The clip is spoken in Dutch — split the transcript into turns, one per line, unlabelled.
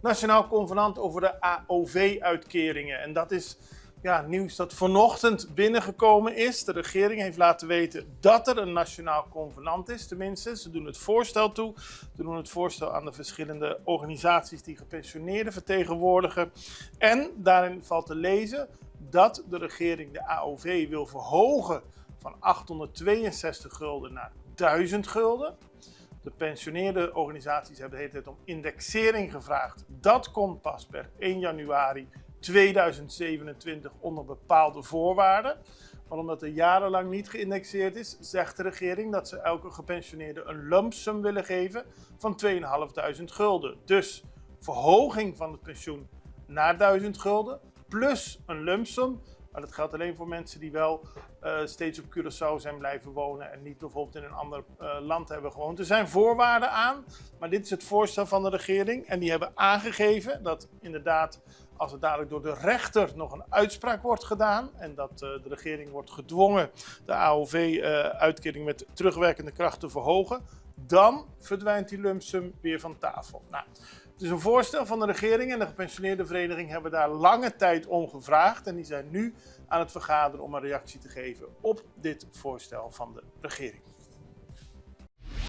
Nationaal Convenant over de AOV-uitkeringen. En dat is nieuws dat vanochtend binnengekomen is. De regering heeft laten weten dat er een Nationaal Convenant is. Tenminste, ze doen het voorstel toe. Ze doen het voorstel aan de verschillende organisaties die gepensioneerden vertegenwoordigen. En daarin valt te lezen dat de regering de AOV wil verhogen van 862 gulden naar 1000 gulden. De pensioneerde organisaties hebben de hele tijd om indexering gevraagd. Dat komt pas per 1 januari 2027 onder bepaalde voorwaarden. Maar omdat er jarenlang niet geïndexeerd is, zegt de regering dat ze elke gepensioneerde een lump sum willen geven van 2500 gulden. Dus verhoging van het pensioen naar 1000 gulden plus een lump sum. Maar dat geldt alleen voor mensen die wel steeds op Curaçao zijn blijven wonen en niet bijvoorbeeld in een ander land hebben gewoond. Er zijn voorwaarden aan, maar dit is het voorstel van de regering. En die hebben aangegeven dat inderdaad, als er dadelijk door de rechter nog een uitspraak wordt gedaan en dat de regering wordt gedwongen de AOV-uitkering met terugwerkende kracht te verhogen, dan verdwijnt die lump sum weer van tafel. Nou, het is een voorstel van de regering en de gepensioneerdenvereniging hebben daar lange tijd om gevraagd. En die zijn nu aan het vergaderen om een reactie te geven op dit voorstel van de regering.